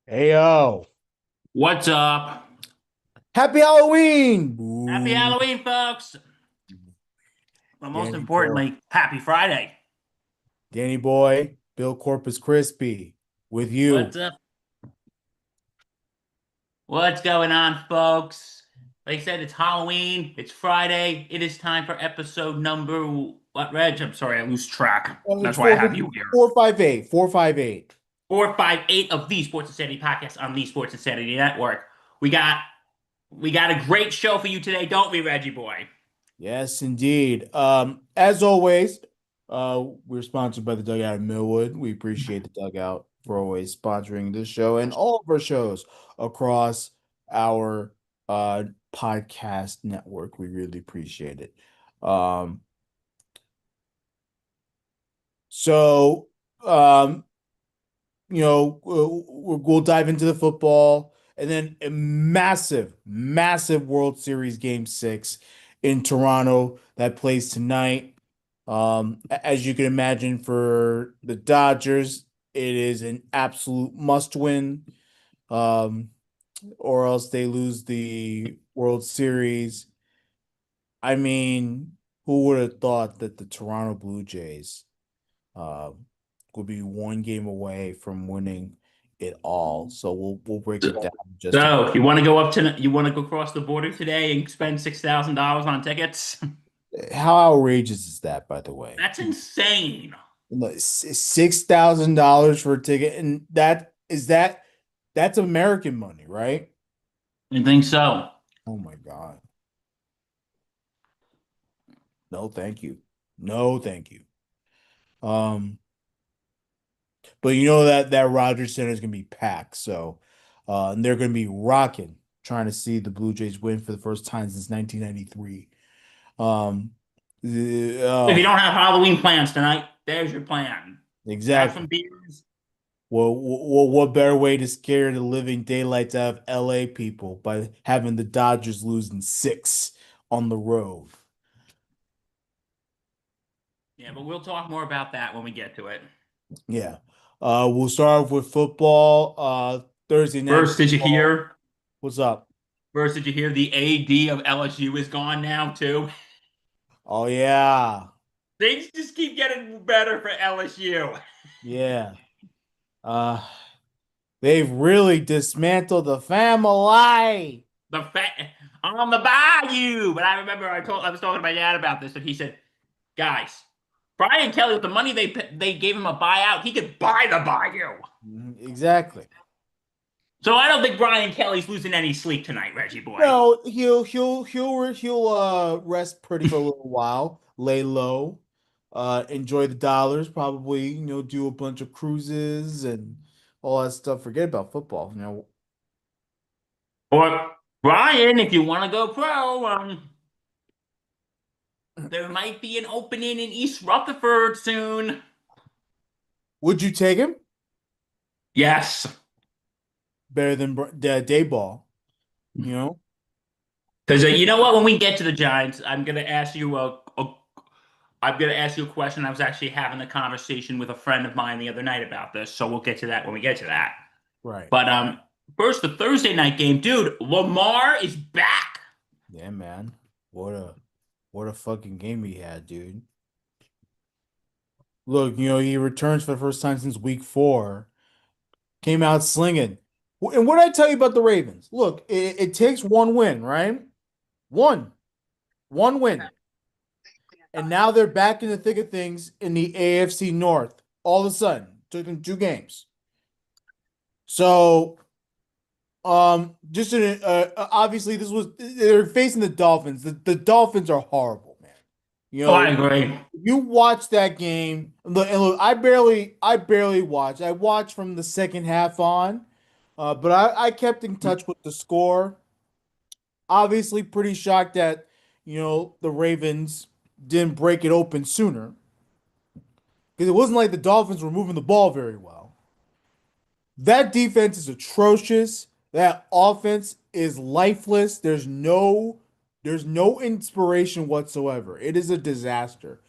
Hey yo, What's up? happy Halloween! Happy Boo. Halloween, folks. But most Danny boy, importantly, happy Friday. Danny boy, Bill Corpus Crispy with What's you. up? What's going on, folks? Like I said, it's Halloween. It's Friday. It is time for episode number what, Reg? I'm sorry, I lose track. It's That's why I have you here. 458, 458. 458 of the Sports Insanity podcast on the Sports Insanity Network. We got we got a great show for you today, don't we, Reggie boy? Yes, indeed. As always, we're sponsored by the Dugout in Millwood. We appreciate the Dugout for always sponsoring this show and all of our shows across our podcast network. We really appreciate it. Um, so um we'll dive into the football and then a massive World Series game 6 in Toronto that plays tonight. As you can imagine, for the Dodgers, it is an absolute must win, um, or else they lose the World Series. I mean, who would have thought that the Toronto Blue Jays uh, would be one game away from winning it all. So we'll break it down just a So, you want to go across the border today and spend $6,000 on tickets? how outrageous is that, by the way? That's insane. $6,000 for a ticket, and that's American money, right? I think so. Oh my God. No, thank you. No, thank you. Um, but you know that Rogers Center is gonna be packed, so and they're gonna be rocking trying to see the Blue Jays win for the first time since 1993. Um, If you oh, don't have Halloween plans tonight, there's your plan. Grab exactly. some beers. Well, what better way to scare the living daylights out of LA people by having the Dodgers losing six on the road? Yeah, but we'll talk more about that when we get to it. Yeah. We'll start off with football. Thursday night First, did you football. hear? What's up? First, did you hear the AD of LSU is gone now too? Oh yeah. Things just keep getting better for LSU. Yeah. Uh, they've really dismantled the family. The fact on the bayou. But I remember I was talking to my dad about this, and he said, "Guys, Brian Kelly with the money they gave him a buyout, he could buy the bayou." Exactly. So I don't think Brian Kelly's losing any sleep tonight, Reggie boy. No, he'll rest pretty for a little while, lay low, enjoy the dollars, probably, do a bunch of cruises and all that stuff. Forget about football, Or Brian, if you want to go pro, there might be an opening in East Rutherford soon. Would you take him? Yes, Better than Dayball, you know? because you know what? When we get to the Giants, I'm gonna ask you a question. I was actually having a conversation with a friend of mine the other night about this, so we'll get to that when we get to that. Right. But first the Thursday night game, dude. Lamar is back. Yeah, man. What a fucking game he had, dude. Look, he returns for the first time since week 4. Came out slinging. And what did I tell you about the Ravens? Look, it takes one win, right? One. One win. And now they're back in the thick of things in the AFC North. All of a sudden, took them 2 games. So, just obviously they're facing the Dolphins. The Dolphins are horrible, man. You Oh, I know, agree. you watch that game. And look, I barely watched. I watched from the second half on, but I kept in touch with the score. Obviously, pretty shocked that the Ravens didn't break it open sooner because it wasn't like the Dolphins were moving the ball very well. That defense is atrocious. That offense is lifeless. There's no inspiration whatsoever. It is a disaster.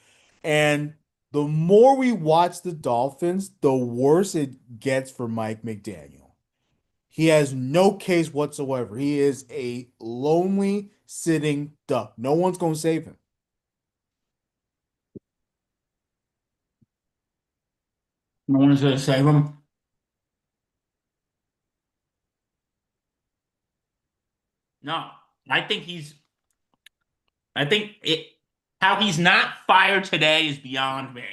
And the more we watch the Dolphins, the worse it gets for Mike McDaniel. He has no case whatsoever. He is a lonely sitting duck. No one's going to save him. No one's going to save him. No, I think he's. I think it. How he's not fired today is beyond me.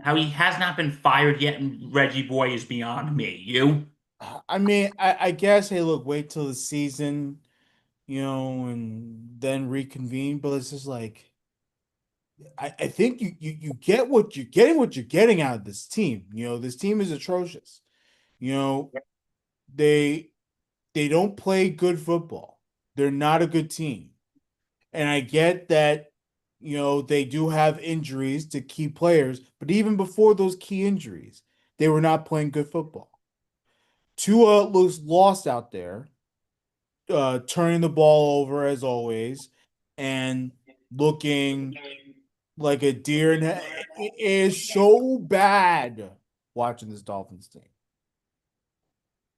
How he has not been fired yet, and Reggie Boy is beyond me. You? I mean, I guess, hey, look, wait till the season, and then reconvene. But it's just like, I think you get what you're getting out of this team. This team is atrocious. You know, they they don't play good football. They're not a good team. And I get that, they do have injuries to key players, but even before those key injuries, they were not playing good football. Tua looks lost out there, turning the ball over as always, and looking like a deer in it is so bad watching this Dolphins team.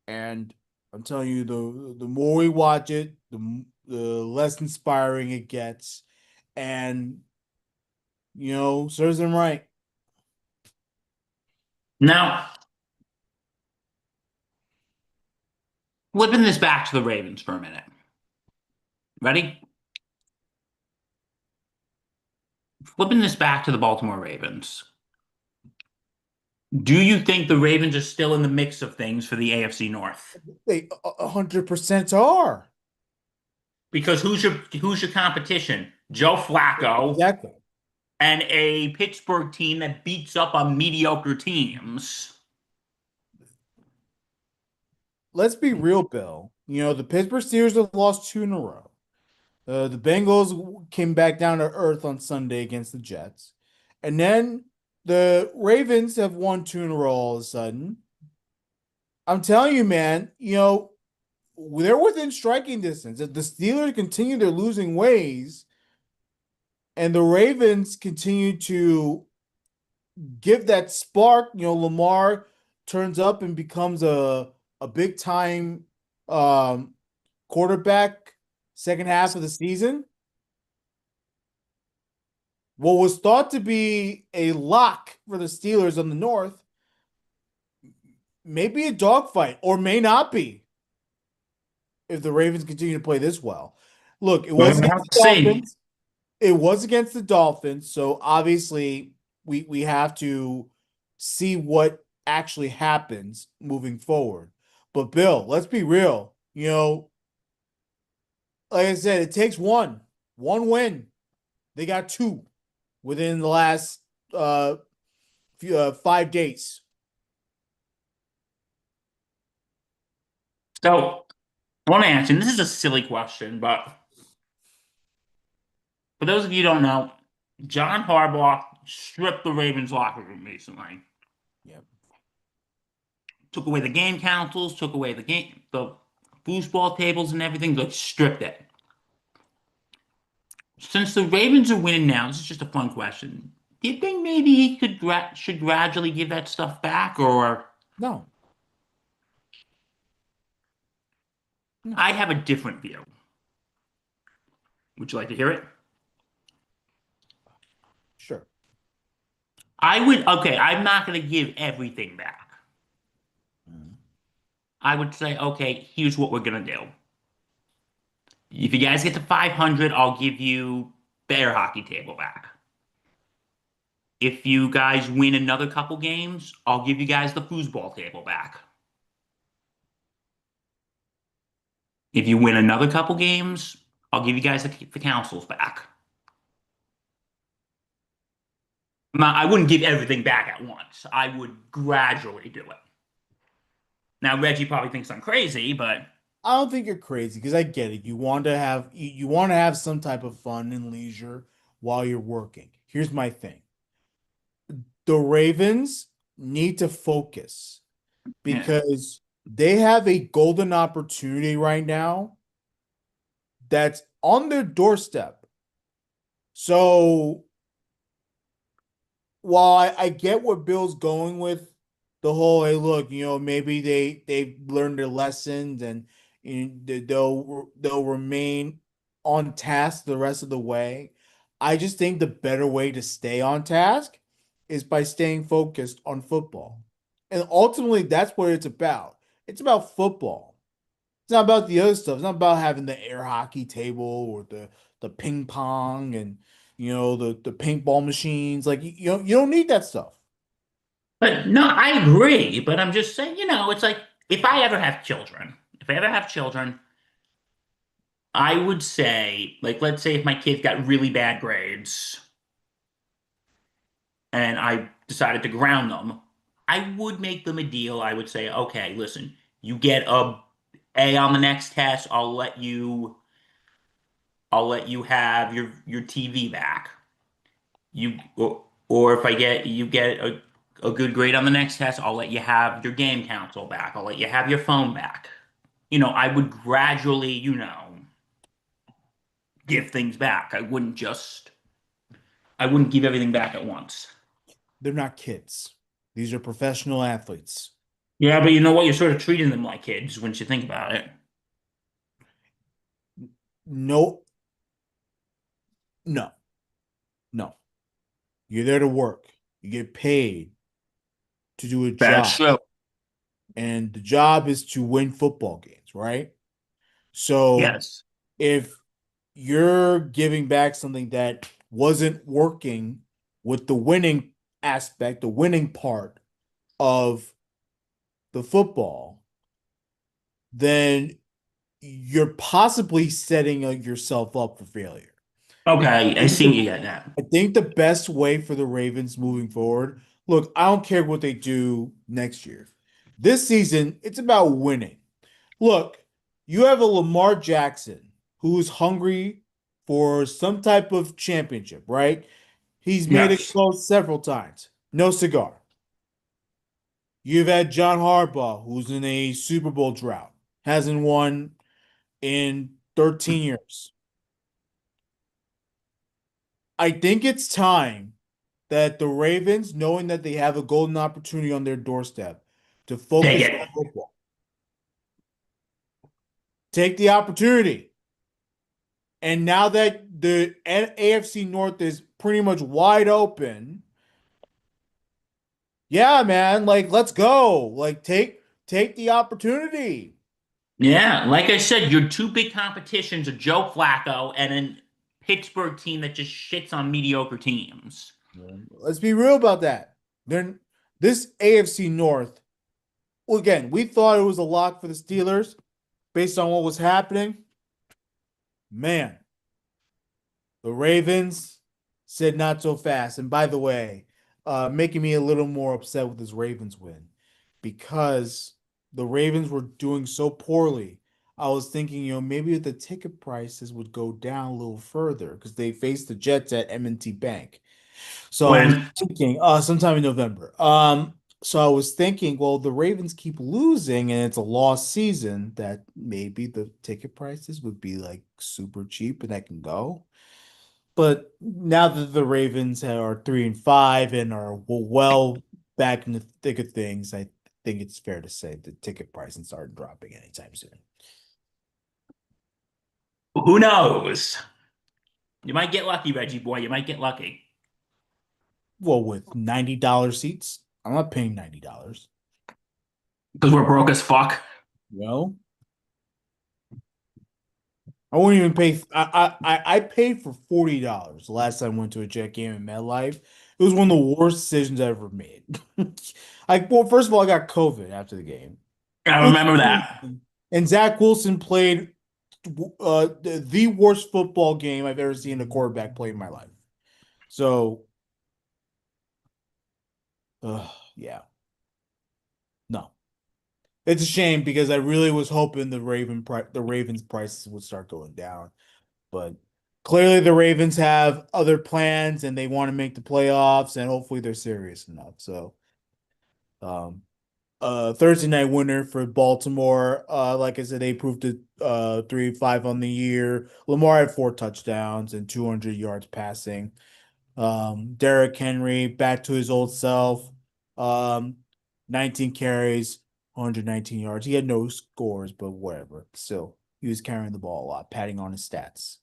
And I'm telling you, the more we watch it, the less inspiring it gets. And serves them right. Now, flipping this back to the Ravens for a minute. Ready? Flipping this back to the Baltimore Ravens. Do you think the Ravens are still in the mix of things for the AFC North? They 100% are. Because who's your competition? Joe Flacco Exactly. and a Pittsburgh team that beats up on mediocre teams. Let's be real, Bill. The Pittsburgh Steelers have lost two in a row. The Bengals came back down to earth on Sunday against the Jets. And then the Ravens have won two in a row all of a sudden. I'm telling you, man, they're within striking distance. If the Steelers continue their losing ways and the Ravens continue to give that spark, Lamar turns up and becomes a big time quarterback second half of the season. What was thought to be a lock for the Steelers on the North may be a dogfight or may not be if the Ravens continue to play this well. Look, it We're was gonna against have to the see. Dolphins. It was against the Dolphins, so obviously we have to see what actually happens moving forward. But Bill, let's be real. Like I said, it takes one win. They got two within the last 5 days. So I want to answer, and this is a silly question, but for those of you who don't know, John Harbaugh stripped the Ravens locker room recently. Yep. Took away the game councils, took away the foosball tables and everything, like stripped it. Since the Ravens are winning now, this is just a fun question. Do you think maybe he should gradually give that stuff back, or No. No. I have a different view? Would you like to hear it? Sure. Okay, I'm not going to give everything back. Mhm. I would say, okay, here's what we're going to do. If you guys get to 500, I'll give you the air hockey table back. If you guys win another couple games, I'll give you guys the foosball table back. If you win another couple games, I'll give you guys the councils back. I wouldn't give everything back at once. I would gradually do it. Now, Reggie probably thinks I'm crazy, but I don't think you're crazy because I get it. You want to have some type of fun and leisure while you're working. Here's my thing. The Ravens need to focus yeah. because they have a golden opportunity right now that's on their doorstep. So while I get where Bill's going with the whole, hey, look, maybe they've learned their lessons, and they'll remain on task the rest of the way. I just think the better way to stay on task is by staying focused on football. And ultimately, that's what it's about. It's about football. It's not about the other stuff. It's not about having the air hockey table or the ping pong and the paintball machines. Like you don't need that stuff. But no, I agree. But I'm just saying, it's like if I ever have children, I would say, like, let's say if my kids got really bad grades and I decided to ground them, I would make them a deal. I would say, okay, listen, you get a A on the next test. I'll let you have your TV back. Or if you get a good grade on the next test, I'll let you have your game console back. I'll let you have your phone back. I would gradually, give things back. I wouldn't give everything back at once. They're not kids. These are professional athletes. Yeah, but you know what? You're sort of treating them like kids once you think about it. No, no, no. You're there to work. You get paid to do a That's job, true. and the job is to win football games, right? So Yes. if you're giving back something that wasn't working with the winning aspect, the winning part of the football, then you're possibly setting yourself up for failure. Okay, I think see what you the, got now. I think the best way for the Ravens moving forward, look, I don't care what they do next year. This season, it's about winning. Look, you have a Lamar Jackson who's hungry for some type of championship, right? He's made it Yes. close several times. No cigar. You've had John Harbaugh, who's in a Super Bowl drought, hasn't won in 13 years. I think it's time that the Ravens, knowing that they have a golden opportunity on their doorstep, to Take focus on it. football. Take the opportunity. And now that the AFC North is pretty much wide open, yeah, man, like let's go. Like take the opportunity. Yeah, like I said, your two big competitions are Joe Flacco and a Pittsburgh team that just shits on mediocre teams. Yeah. Let's be real about that. Then this AFC North, well, again, we thought it was a lock for the Steelers based on what was happening. Man, the Ravens said not so fast. And by the way, making me a little more upset with this Ravens win because the Ravens were doing so poorly. I was thinking, maybe the ticket prices would go down a little further because they faced the Jets at M&T Bank. So I was When, thinking, sometime in November. So I was thinking, well, the Ravens keep losing and it's a lost season, that maybe the ticket prices would be like super cheap and I can go. But now that the Ravens are 3-5 and are well back in the thick of things, I think it's fair to say the ticket prices aren't dropping anytime soon. who knows? You might get lucky, Reggie boy. You might get lucky. Well, with $90 seats, I'm not paying $90. Because we're broke as fuck. Well, I won't even pay. I paid for $40 the last time I went to a Jet game in MetLife. It was one of the worst decisions I ever made. Like, well, first of all, I got COVID after the game. I It was remember that. freezing, and Zach Wilson played the worst football game I've ever seen a quarterback play in my life. So, yeah, no, it's a shame because I really was hoping the Ravens prices would start going down. But clearly, the Ravens have other plans and they want to make the playoffs, and hopefully, they're serious enough. So, um, Thursday night winner for Baltimore. Like I said, they proved it 3-5 on the year. Lamar had 4 touchdowns and 200 yards passing. Derrick Henry back to his old self. Um, 19 carries, 119 yards. He had no scores, but whatever. Still, he was carrying the ball a lot, patting on his stats.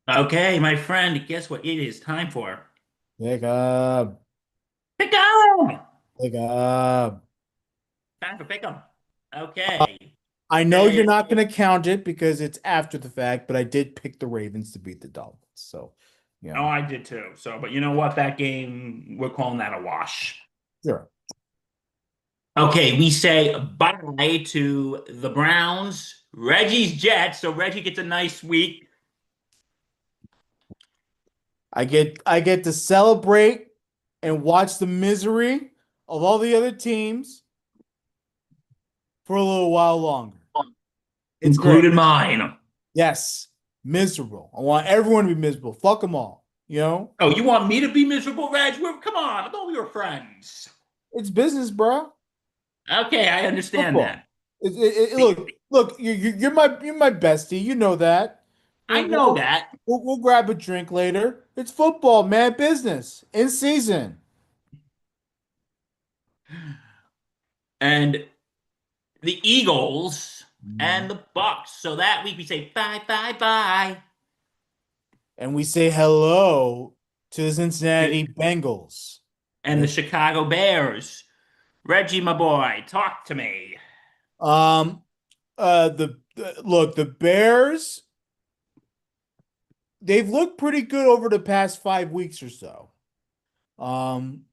Okay, my friend, guess what it is time for? Pick up, Pick 'em! pick up. Time for pick 'em. Okay. I know you're Then, not going to count it because it's after the fact, but I did pick the Ravens to beat the Dolphins. So, you oh, know, I did too. So, but you know what? That game, we're calling that a wash. sure. Okay, we say bye to the Browns, Reggie's Jets. So Reggie gets a nice week. I get to celebrate and watch the misery of all the other teams for a little while longer. It's great. Included mine. Yes, miserable. I want everyone to be miserable. Fuck them all. You know, Oh, you want me to be miserable, Reg? Come on, I thought we were friends. it's business, bro. Okay, I understand Football. that. Look. You're my bestie. You know that. I We'll know we'll, that. we'll grab a drink later. It's football, man. Business in season. And the Eagles Mhm. and the Bucks. So that week we say bye, bye, bye. And we say hello to the Cincinnati Bengals. And the Chicago Bears. Reggie, my boy, talk to me. Um, look, the Bears, they've looked pretty good over the past 5 weeks or so. Um,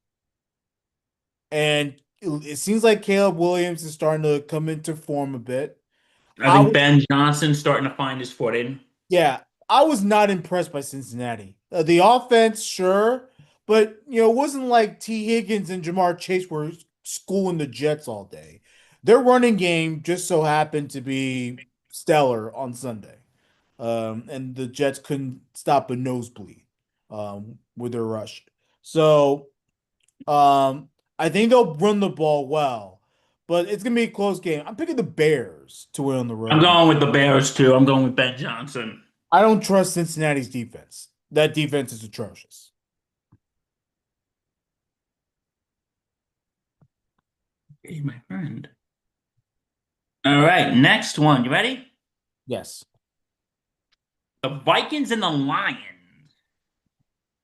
and it seems like Caleb Williams is starting to come into form a bit. I I think was, Ben Johnson's starting to find his footing. yeah, I was not impressed by Cincinnati. The offense, sure, but it wasn't like T. Higgins and Jamar Chase were schooling the Jets all day. Their running game just so happened to be stellar on Sunday. And the Jets couldn't stop a nosebleed with their rush. So I think they'll run the ball well, but it's gonna be a close game. I'm picking the Bears to win on the I'm road, and going with the Bears too. I'm going with Ben Johnson. I don't trust Cincinnati's defense. That defense is atrocious. Hey, my friend. All right, next one. You ready? Yes, The Vikings and the Lions.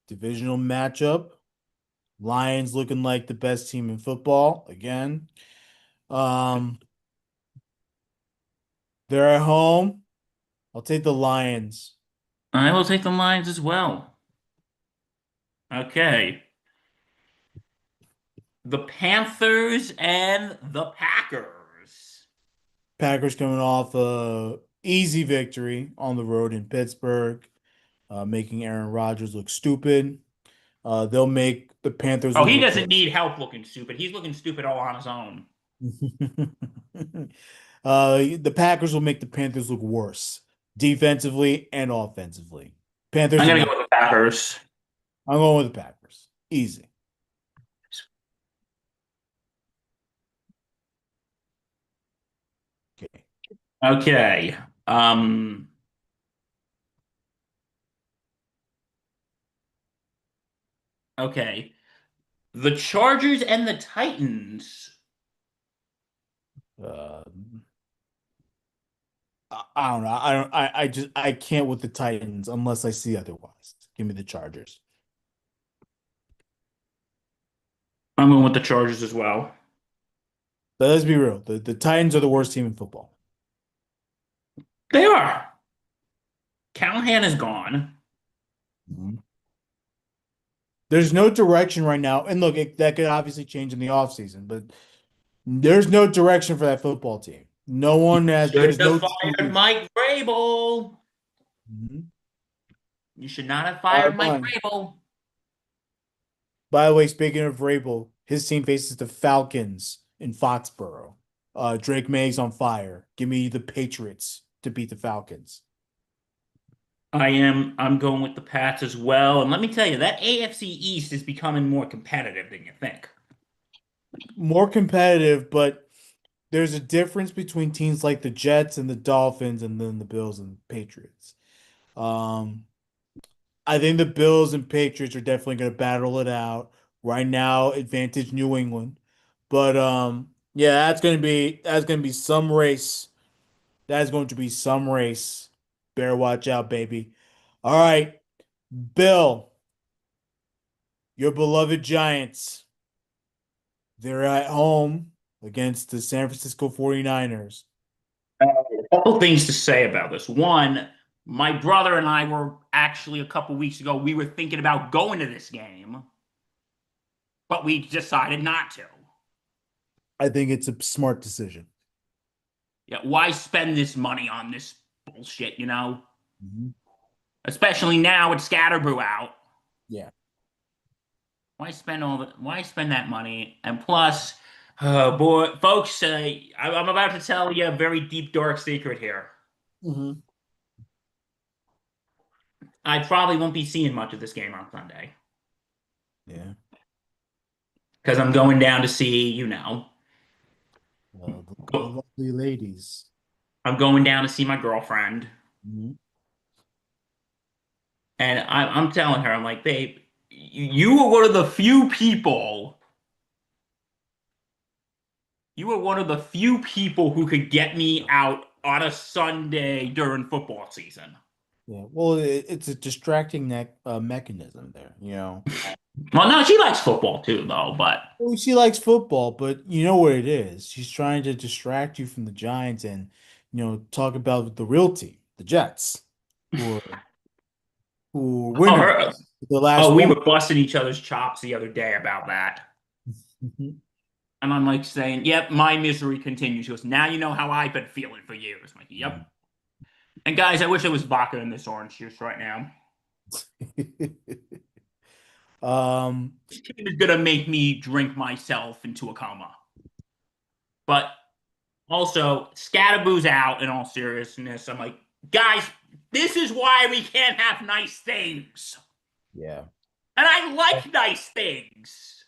divisional matchup. Lions looking like the best team in football again. Um, they're at home. I'll take the Lions. I will take the Lions as well. Okay. The Panthers and the Packers. Packers coming off a easy victory on the road in Pittsburgh, making Aaron Rodgers look stupid. They'll make the Panthers Oh, look he real doesn't good. need help looking stupid. He's looking stupid all on his own. The Packers will make the Panthers look worse defensively and offensively. I'm Panthers are gonna not. go with the Packers. I'm going with the Packers. Easy. Okay. Okay. Um, okay. The Chargers and the Titans. Uh, I don't know. I don't. I can't with the Titans unless I see otherwise. Give me the Chargers. I'm going with the Chargers as well. But let's be real. The Titans are the worst team in football. They are. Callahan is gone. Mhm. There's no direction right now. And look, that could obviously change in the offseason, but there's no direction for that football team. No one has, Shouldn't there's have no fired team. Mike Vrabel. Mhm. You should not have Bottom fired Mike line. Vrabel. By the way, speaking of Vrabel, his team faces the Falcons in Foxborough. Drake May's on fire. Give me the Patriots to beat the Falcons. I'm going with the Pats as well. And let me tell you, that AFC East is becoming more competitive than you think. More competitive, but there's a difference between teams like the Jets and the Dolphins and then the Bills and Patriots. Um, I think the Bills and Patriots are definitely going to battle it out. Right now, advantage New England. But yeah, that's gonna be some race. That's going to be some race. Better watch out, baby. All right, Bill, your beloved Giants. They're at home against the San Francisco 49ers. A couple things to say about this. One, my brother and I were actually a couple weeks ago, we were thinking about going to this game, but we decided not to. I think it's a smart decision. Yeah, why spend this money on this bullshit, Mhm. Especially now with Scatterboo out. Yeah. Why spend that money? And plus, boy, folks, I'm about to tell you a very deep, dark secret here. Hmm. I probably won't be seeing much of this game on Sunday Yeah. because I'm going down to see, The lovely ladies. I'm going down to see my girlfriend. Mhm. And I'm telling her, I'm like, babe, you were one of the few people, you were one of the few people who could get me out on a Sunday during football season. Yeah. Well, it's a distracting mechanism there. Well, no, she likes football too, though, but Well, she likes football, but you know what it is. She's trying to distract you from the Giants and, talk about the real team, the Jets, who are who are oh, winners. her, The last oh, we one. were busting each other's chops the other day about that. Mhm. And I'm like saying, yep, my misery continues. She goes, now you know how I've been feeling for years. I'm like, yep. And guys, I wish there was vodka in this orange juice right now. Um, It's gonna make me drink myself into a coma. But also, Scatterboo's out in all seriousness. I'm like, guys, this is why we can't have nice things. yeah. And I like nice things.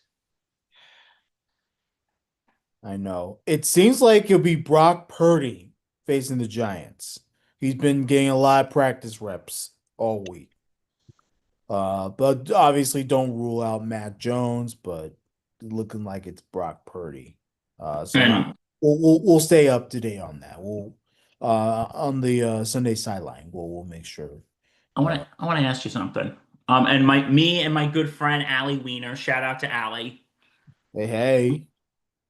I know. It seems like it'll be Brock Purdy facing the Giants. He's been getting a lot of practice reps all week. But obviously don't rule out Mac Jones, but looking like it's Brock Purdy. So And we'll stay up to date on that. We'll on the Sunday sideline. We'll make sure. Uh, I want to ask you something. And me and my good friend Allie Wiener, shout out to Allie. hey, hey.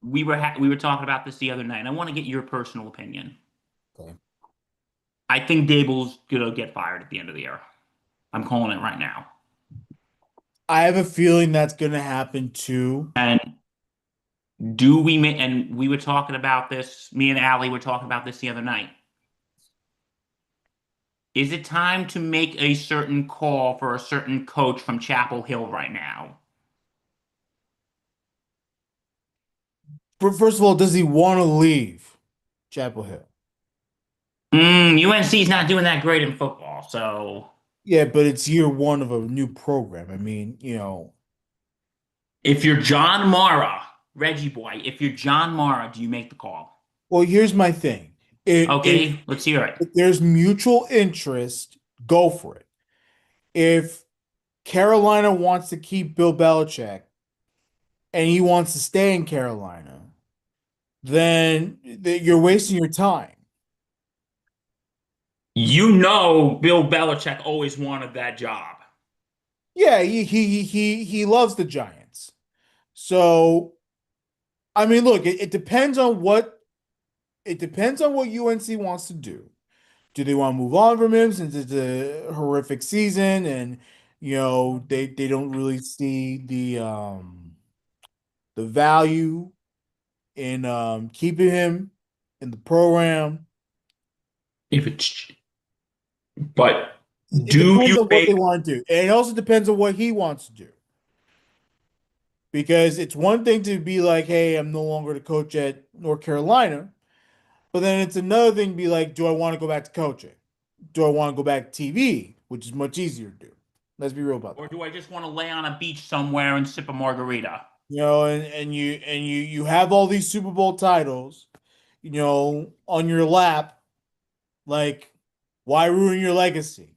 We were talking about this the other night, and I want to get your personal opinion. Okay. I think Dable's gonna get fired at the end of the year. I'm calling it right now. I have a feeling that's gonna happen too. And do we make? And we were talking about this. Me and Allie were talking about this the other night. Is it time to make a certain call for a certain coach from Chapel Hill right now? First of all, does he want to leave Chapel Hill? UNC's not doing that great in football, so Yeah, but it's year one of a new program. I mean, if you're John Mara, Reggie boy, if you're John Mara, do you make the call? well, here's my thing. If Okay, let's hear it. if there's mutual interest, go for it. If Carolina wants to keep Bill Belichick and he wants to stay in Carolina, then you're wasting your time. You know Bill Belichick always wanted that job. Yeah, he loves the Giants. So, I mean, look, it depends on what UNC wants to do. Do they want to move on from him since it's a horrific season and they don't really see the value in keeping him in the program? If it's, but It do depends you on what make they want to do. And it also depends on what he wants to do. Because it's one thing to be like, hey, I'm no longer the coach at North Carolina. But then it's another thing to be like, do I want to go back to coaching? Do I want to go back to TV, which is much easier to do? Let's be real about or that. do I just want to lay on a beach somewhere and sip a margarita? And you have all these Super Bowl titles, on your lap. Like, why ruin your legacy?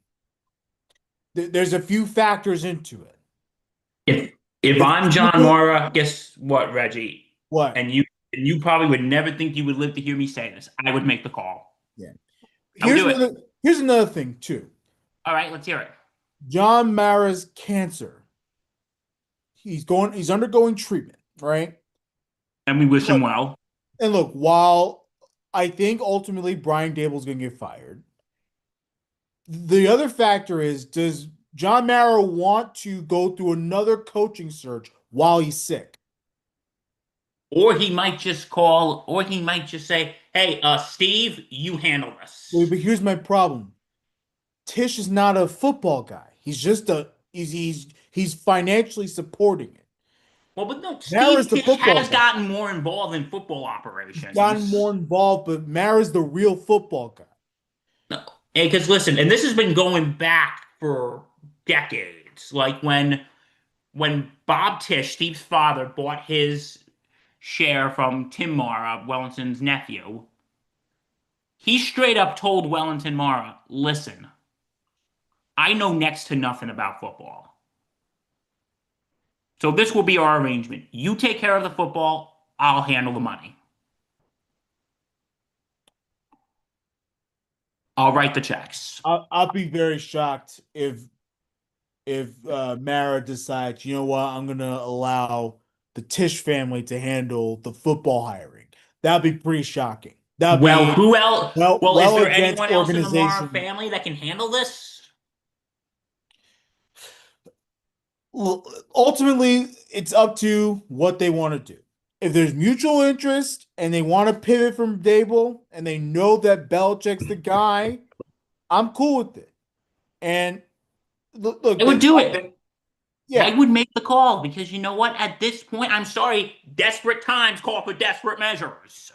There's a few factors into it. If If It's I'm John Mara, guess what, Reggie? what? And you probably would never think you would live to hear me say this. I would make the call. Yeah. I would Here's do it. another here's another thing too. All right, let's hear it. John Mara's cancer. He's undergoing treatment, right? And we wish him Look, well. and look, while I think ultimately Brian Dable's gonna get fired, the other factor is, does John Mara want to go through another coaching search while he's sick? Or he might just call, or he might just say, "Hey, Steve, you handle Well, this." but here's my problem. Tisch is not a football guy. He's financially supporting it. Well, but no, Mara's Steve the Tisch football has guy. gotten more involved in football He's gotten more operations. involved, but Mara's the real football guy. No, because listen, and this has been going back for decades. Like when Bob Tisch, Steve's father, bought his share from Tim Mara, Wellington's nephew, he straight up told Wellington Mara, "Listen, I know next to nothing about football. So this will be our arrangement. You take care of the football, I'll handle the money. I'll write the checks." I'll be very shocked if Mara decides, you know what, I'm gonna allow the Tisch family to handle the football hiring. That'd be pretty shocking. That'd Well, be who else? Well, is well there against anyone else in the Mara organization. family that can handle this? Ultimately, it's up to what they want to do. If there's mutual interest and they want to pivot from Dable and they know that Belichick's the guy, I'm cool with it. And I look, would do it. I yeah, would make the call because you know what? At this point, I'm sorry, desperate times call for desperate measures.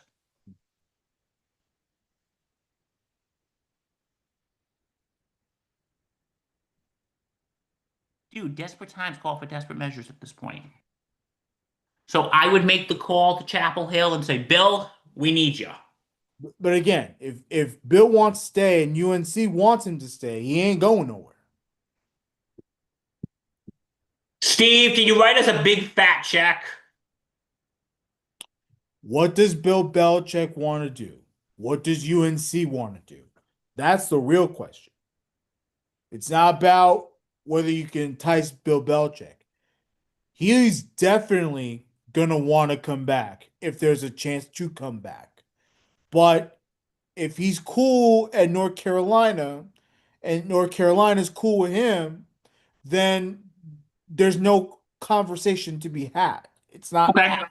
Dude, desperate times call for desperate measures at this point. So I would make the call to Chapel Hill and say, "Bill, we need you." but again, if Bill wants to stay and UNC wants him to stay, he ain't going nowhere. "Steve, can you write us a big fat check?" What does Bill Belichick want to do? What does UNC want to do? That's the real question. It's not about whether you can entice Bill Belichick. He's definitely gonna want to come back if there's a chance to come back. But if he's cool at North Carolina and North Carolina's cool with him, then there's no conversation to be had. It's not Okay. happening.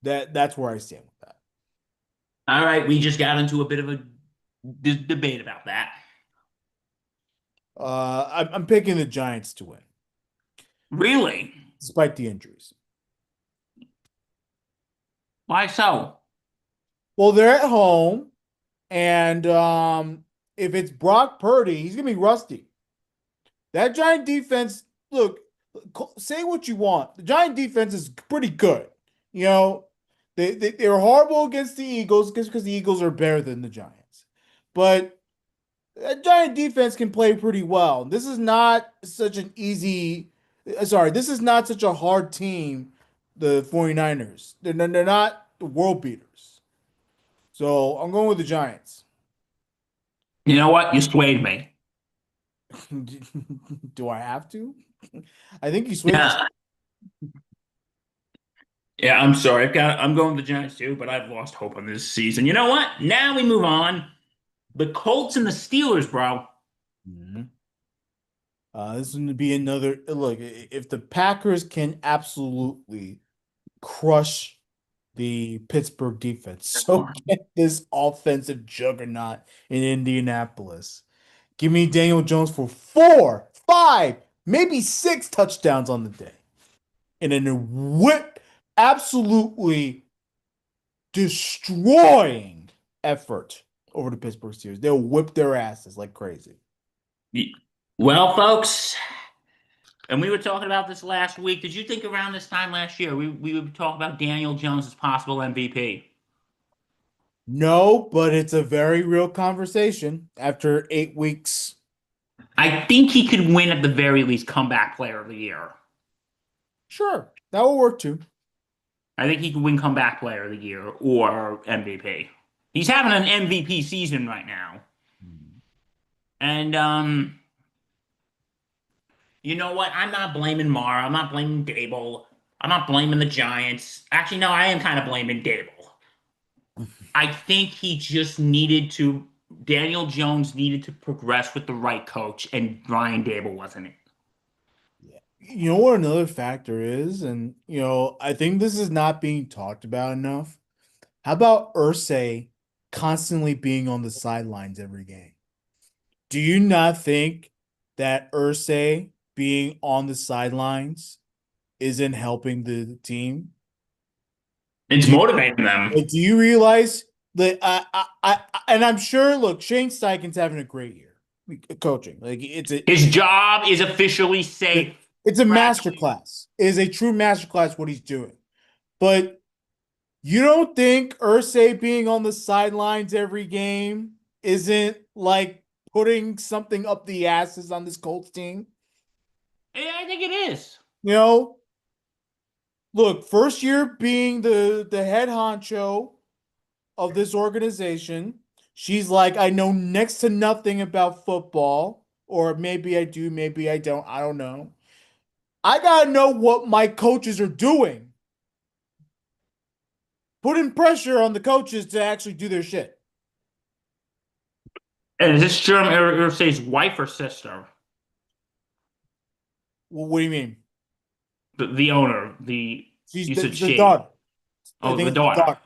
That's where I stand with that. All right, we just got into a bit of a debate about that. I'm picking the Giants to win, Really? despite the injuries. Why so? Well, they're at home, and if it's Brock Purdy, he's gonna be rusty. That Giant defense, look, say what you want. The Giant defense is pretty good. You know, they were horrible against the Eagles because the Eagles are better than the Giants. But that Giant defense can play pretty well. This is not such an easy, sorry, this is not such a hard team, the 49ers. They're not the world beaters. So I'm going with the Giants. You know what? You swayed me. Do I have to? I think you swayed yourself. Yeah. Yeah, I'm sorry. I'm going with the Giants too, but I've lost hope on this season. You know what? Now we move on. The Colts and the Steelers, bro. Mhm. This is going to be another look. If the Packers can absolutely crush the Pittsburgh defense, so get this offensive juggernaut in Indianapolis. Give me Daniel Jones for 4, 5, maybe 6 touchdowns on the day. And then a whip, absolutely destroying effort over the Pittsburgh Steelers. They'll whip their asses like crazy. Well, folks, and we were talking about this last week. Did you think around this time last year we would talk about Daniel Jones as possible MVP? No, but it's a very real conversation after 8 weeks. I think he could win at the very least comeback player of the year. Sure, that will work too. I think he could win comeback player of the year or MVP. He's having an MVP season right now. And you know what? I'm not blaming Mara. I'm not blaming Dable. I'm not blaming the Giants. Actually, no, I am kind of blaming Dable. I think he just needed to, Daniel Jones needed to progress with the right coach, and Brian Dable wasn't it. Yeah. You know what another factor is, and I think this is not being talked about enough. How about Ursay constantly being on the sidelines every game? Do you not think that Ursay being on the sidelines isn't helping the team? It's Do you motivating them. do you realize that and I'm sure, look, Shane Steichen's having a great year coaching. Like His job is officially safe. it's a master Practically. class. It is a true master class what he's doing. But you don't think Ursay being on the sidelines every game isn't like putting something up the asses on this Colts team? Yeah, I think it is. You know, look, first year being the head honcho of this organization, she's like, I know next to nothing about football, or maybe I do, maybe I don't. I don't know. I gotta know what my coaches are doing. Putting pressure on the coaches to actually do their shit. And is this Jeremy Irsay's wife or sister? What do you mean? The owner, the She's you said the she. daughter. I Oh, think the it's the daughter. daughter.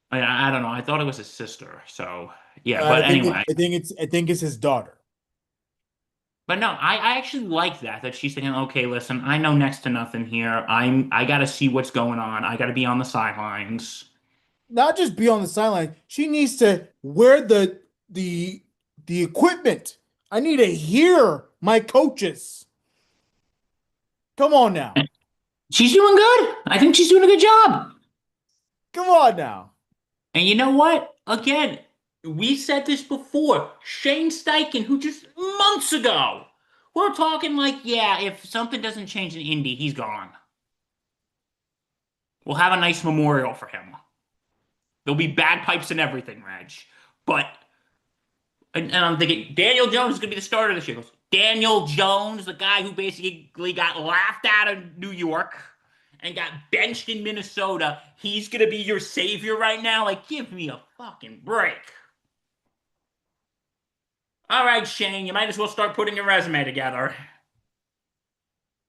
I don't know. I thought it was his sister. So yeah, but anyway. I think it's his daughter. But no, I actually like that she's thinking, okay, listen, I know next to nothing here. I gotta see what's going on. I gotta be on the sidelines. Not just be on the sideline. She needs to wear the the equipment. I need to hear my coaches. Come on now. She's doing good. I think she's doing a good job. Come on now. And you know what? Again, we said this before. Shane Steichen, who just months ago, we're talking like, yeah, if something doesn't change in Indy, he's gone. We'll have a nice memorial for him. There'll be bagpipes and everything, Reg. But and I'm thinking Daniel Jones is gonna be the starter this year. Daniel Jones, the guy who basically got laughed out of New York and got benched in Minnesota, he's gonna be your savior right now. Like, give me a fucking break. All right, Shane, you might as well start putting your resume together.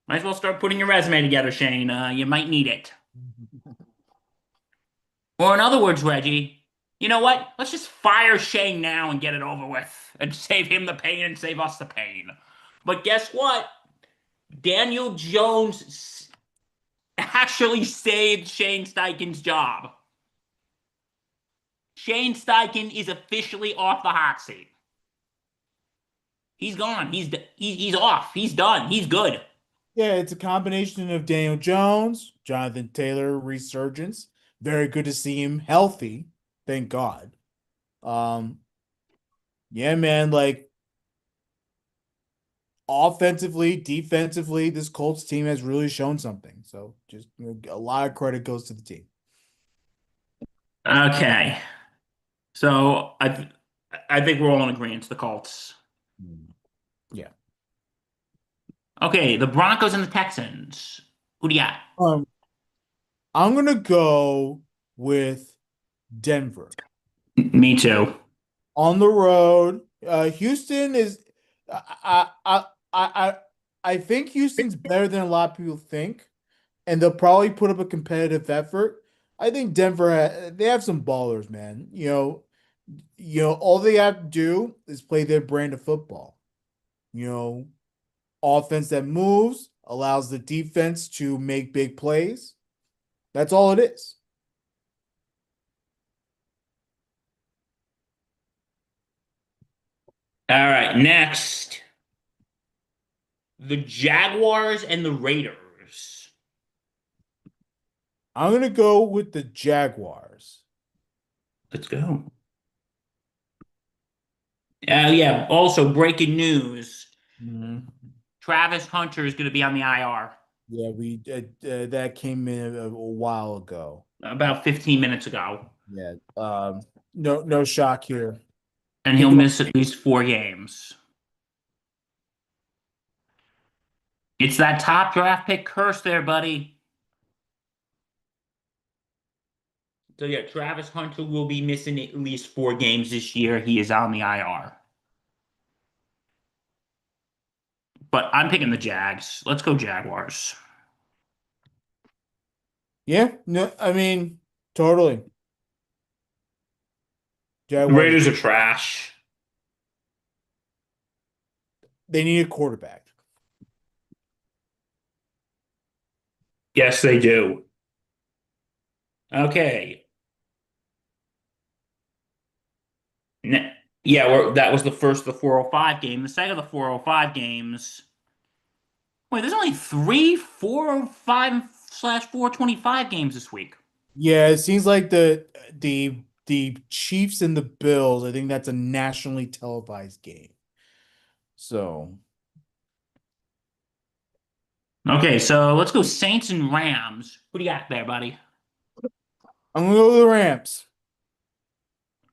Might as well start putting your resume together, Shane. You might need it. Or in other words, Reggie, you know what? Let's just fire Shane now and get it over with and save him the pain and save us the pain. But guess what? Daniel Jones actually saved Shane Steichen's job. Shane Steichen is officially off the hot seat. He's gone. He's off. He's done. He's good. Yeah, it's a combination of Daniel Jones, Jonathan Taylor resurgence. Very good to see him healthy. Thank God. Um, yeah, man, like offensively, defensively, this Colts team has really shown something. So just a lot of credit goes to the team. Okay. So I think we're all in agreement. The Colts. Mm. Yeah. Okay, the Broncos and the Texans. Who do you got? Um, I'm gonna go with Denver Me too. on the road. Houston is, I, I think Houston's better than a lot of people think, and they'll probably put up a competitive effort. I think Denver, they have some ballers, man. All they have to do is play their brand of football. You know, offense that moves allows the defense to make big plays. That's all it is. All right, next. The Jaguars and the Raiders. I'm gonna go with the Jaguars. Let's go. Yeah. Also, breaking news: Mhm. Travis Hunter is going to be on the IR Yeah, we that came in a while ago. about 15 minutes ago, Yeah. No shock here. and he'll Think about miss at least 4 games. It's that top draft pick curse there, buddy. So yeah, Travis Hunter will be missing at least 4 games this year. He is on the IR. But I'm picking the Jags. Let's go Jaguars. Yeah, no, I mean, totally. Jaguars, Raiders are trash. they need a quarterback. Yes, they do. Okay. Ne- yeah, that was the first of the 405 game. The second of the 405 games. Wait, there's only three 405/425 games this week. Yeah, it seems like the Chiefs and the Bills, I think that's a nationally televised game. So Okay, so let's go Saints and Rams. What do you got there, buddy? I'm gonna go with the Rams.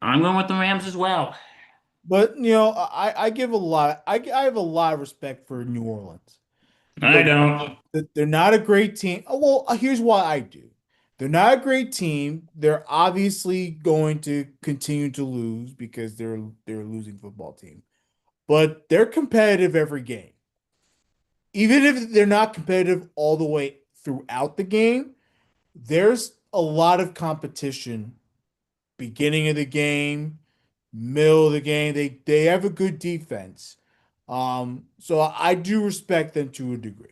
I'm going with the Rams as well. But I give a lot I have a lot of respect for New Orleans. I Look, don't. they're not a great team. Oh, well, here's why I do. They're not a great team. They're obviously going to continue to lose because they're a losing football team. But they're competitive every game. Even if they're not competitive all the way throughout the game, there's a lot of competition beginning of the game, middle of the game. They have a good defense. So I do respect them to a degree.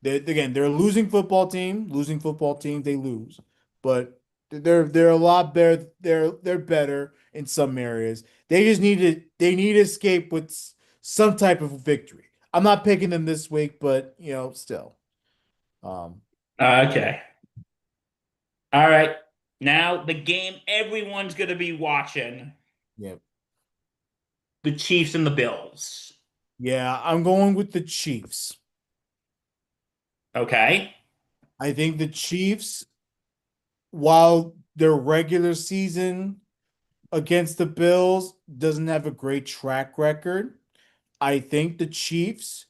They're a losing football team. Losing football team, they lose, but they're a lot better. They're better in some areas. They need to escape with some type of victory. I'm not picking them this week, but still. Um, Okay. All right. Now the game everyone's gonna be watching. yeah, The Chiefs and the Bills. yeah, I'm going with the Chiefs. Okay. I think the Chiefs, while their regular season against the Bills doesn't have a great track record, I think the Chiefs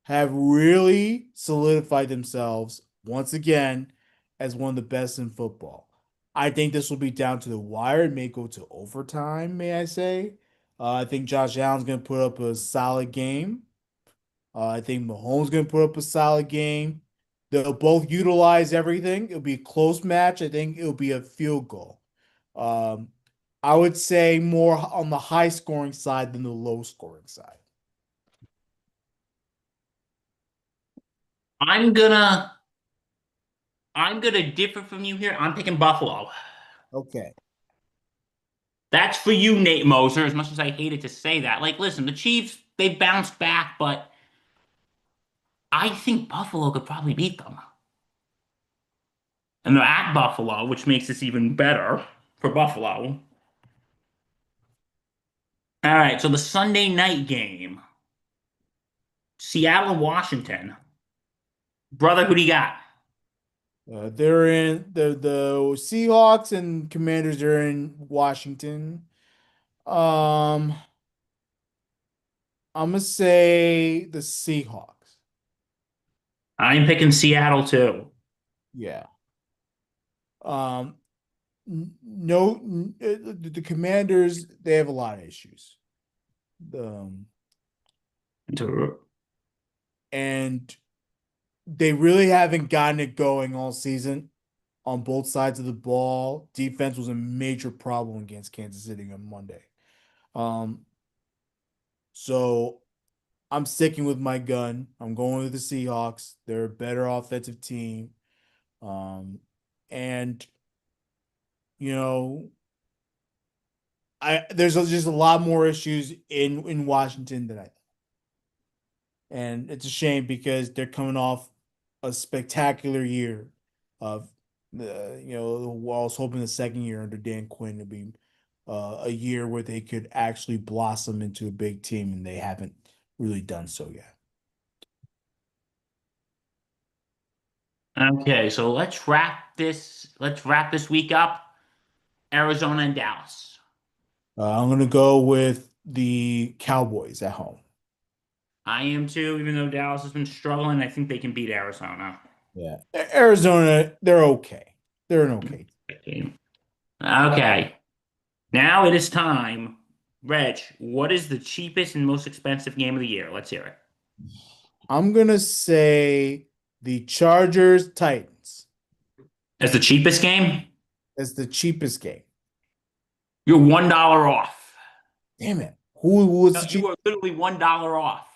have really solidified themselves once again as one of the best in football. I think this will be down to the wire. It may go to overtime, may I say. I think Josh Allen's going to put up a solid game. I think Mahomes going to put up a solid game. They'll both utilize everything. It'll be a close match. I think it'll be a field goal. Um, I would say more on the high scoring side than the low scoring side. I'm gonna I'm gonna differ from you here. I'm picking Buffalo. Okay. That's for you, Nate Moser, as much as I hated to say that. Like, listen, the Chiefs, they bounced back, but I think Buffalo could probably beat them. And they're at Buffalo, which makes this even better for Buffalo. All right, so the Sunday night game, Seattle and Washington. Brother, who do you got? They're in the Seahawks and Commanders are in Washington. Um, I'm gonna say the Seahawks. I'm picking Seattle too. Yeah. Um, no, the Commanders they have a lot of issues. Um, and they really haven't gotten it going all season on both sides of the ball. Defense was a major problem against Kansas City on Monday. Um, so I'm sticking with my gun. I'm going with the Seahawks. They're a better offensive team. And you know, I there's just a lot more issues in Washington than I. And it's a shame because they're coming off a spectacular year of I was hoping the second year under Dan Quinn to be a year where they could actually blossom into a big team, and they haven't really done so yet. Okay, so Let's wrap this week up. Arizona and Dallas. I'm gonna go with the Cowboys at home. I am too, even though Dallas has been struggling. I think they can beat Arizona. Yeah, Arizona, they're okay. They're an okay. Okay, now it is time. Reg, what is the cheapest and most expensive game of the year? Let's hear it. I'm gonna say the Chargers Titans As the cheapest game, as the cheapest game. you're $1 off. Damn it! Who was No, the you cheap? are literally $1 off.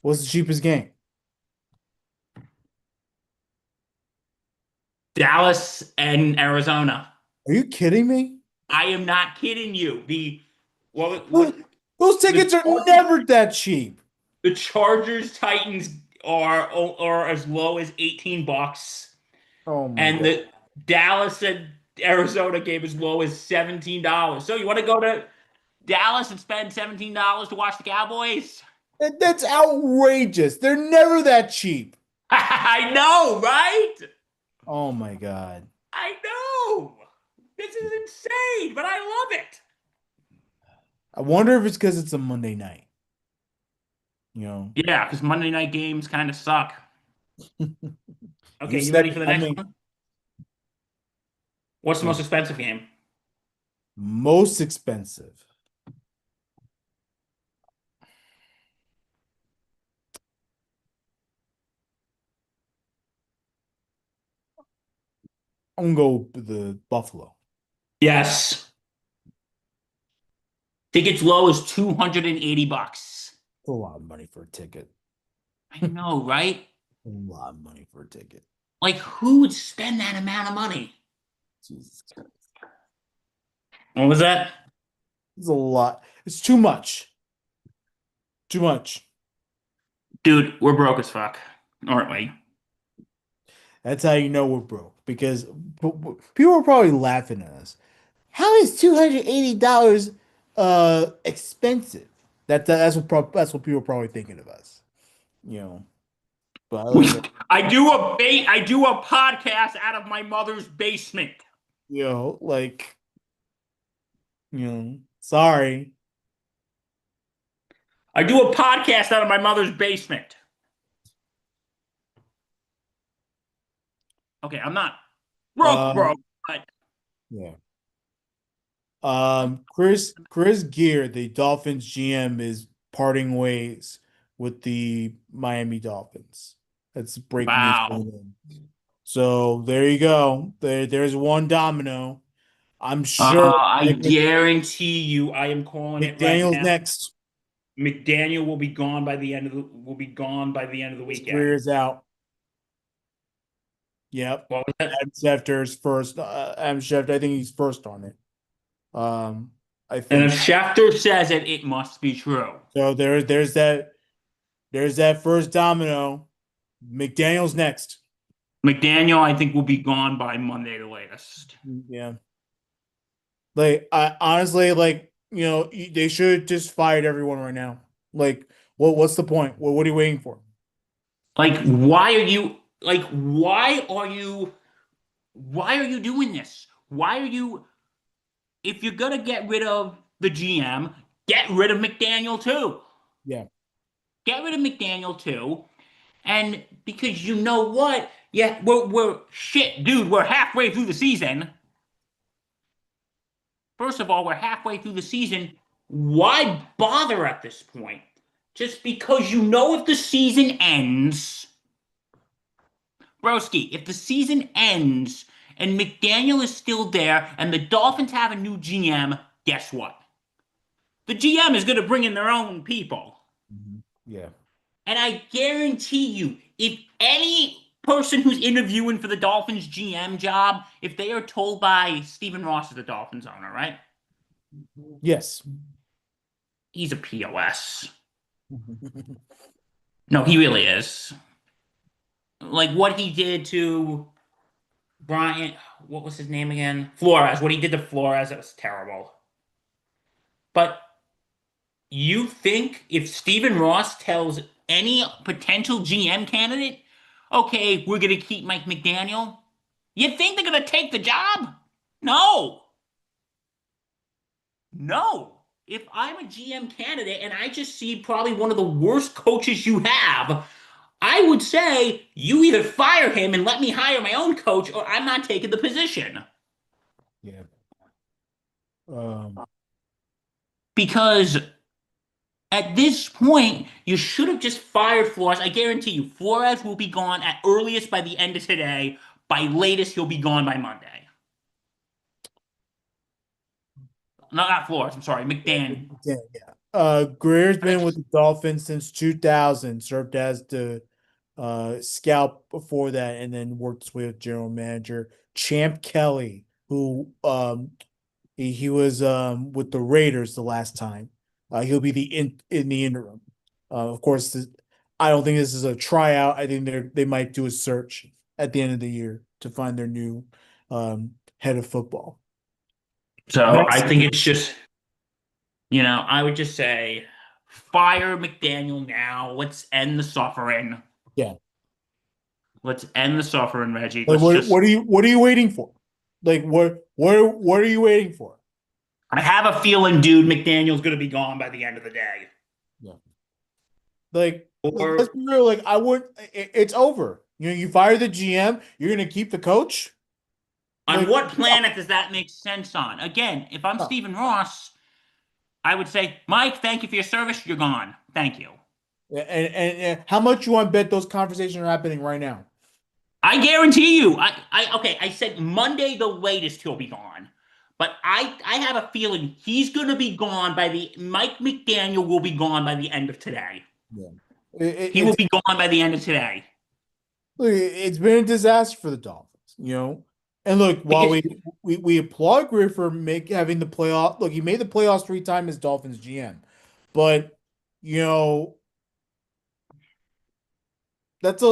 What's the cheapest game? Dallas and Arizona. Are you kidding me? I am not kidding you. Those those the tickets are Chargers, never that cheap. the Chargers Titans are as low as $18, Oh my and God. the Dallas and Arizona game as low as $17. So you want to go to Dallas and spend $17 to watch the Cowboys? That's outrageous. They're never that cheap. I know, right? Oh my God. I know. This is insane, but I love it. I wonder if it's because it's a Monday night. You know, Yeah, because Monday night games kind of suck. you Okay, you said ready for the I next mean, one? What's the most expensive game? most expensive. I'm gonna go with the Buffalo. Yes. Tickets low as $280. A lot of money for a ticket. I know, right? A lot of money for a ticket. Like, who would spend that amount of money? Jesus Christ. What was that? It's a lot. It's too much. Too much. Dude, we're broke as fuck, aren't we? That's how you know we're broke because people are probably laughing at us. How is $280 expensive? That's what people are probably thinking of us. You know. But other We, than that, I do a podcast out of my mother's basement. like, sorry. I do a podcast out of my mother's basement. Okay, I'm not broke, Um, but yeah. Chris Gear, the Dolphins GM, is parting ways with the Miami Dolphins. That's breaking news wow. coming in. So there you go. There's one domino. I'm sure I guarantee you, I am calling it right McDaniel's now. next. McDaniel will be gone by the end of the will be gone by the end of the His weekend. career is out. Yep. What was that? Adam Schefter is first. Adam Schefter, I think he's first on it. I And think if Schefter says it, it must be true. so. There's that first domino. McDaniel's next. McDaniel, I think, will be gone by Monday the latest. Yeah. Like I honestly they should just fired everyone right now. Like what's the point? What are you waiting for? Like, why are you doing this? Why are you if you're gonna get rid of the GM, get rid of McDaniel too. Yeah. Get rid of McDaniel too. And because you know what? Yeah, we're shit, dude. We're halfway through the season. First of all, we're halfway through the season. Why bother at this point? Just because you know if the season ends, Broski, if the season ends and McDaniel is still there and the Dolphins have a new GM, guess what? The GM is going to bring in their own people. Yeah. And I guarantee you, if any person who's interviewing for the Dolphins GM job, if they are told by Stephen Ross is the Dolphins owner, right? Yes. He's a POS. No, he really is. like what he did to Brian, what was his name again? Flores. What he did to Flores, it was terrible. But you think if Stephen Ross tells any potential GM candidate, okay, we're going to keep Mike McDaniel, you think they're going to take the job? No. No. If I'm a GM candidate and I just see probably one of the worst coaches you have, I would say you either fire him and let me hire my own coach, or I'm not taking the position. Yeah. Um, Because at this point, you should have just fired Flores. I guarantee you, Flores will be gone at earliest by the end of today. By latest, he'll be gone by Monday. No, not Flores. I'm sorry, McDaniel. yeah, yeah. Greer's I been with the Dolphins since 2000, served as the scout before that, and then worked his way with general manager Champ Kelly, who he was with the Raiders the last time. He'll be the in the interim. Of course, I don't think this is a tryout. I think they might do a search at the end of the year to find their new head of football. So I Next, think it's just, I would just say fire McDaniel now. Let's end the suffering. yeah. Let's end the suffering, Reggie. Like Let's just. what are you waiting for? Like what are you waiting for? I have a feeling, dude, McDaniel's going to be gone by the end of the day. Yeah. Like let's Or be real. Like I would, it's over. You fire the GM. You're gonna keep the coach. on Like what no. planet does that make sense on? Again, if I'm No. Stephen Ross, I would say, Mike, thank you for your service. You're gone. Thank you. And how much you want to bet those conversations are happening right now? I guarantee you. Okay, I said Monday the latest he'll be gone. But I have a feeling he's gonna be gone by the Mike McDaniel will be gone by the end of today. Yeah. He will be gone by the end of today. It's been a disaster for the Dolphins. And look, Like while we applaud Greer for having the playoff, look, he made the playoffs 3 times as Dolphins GM, but you know it's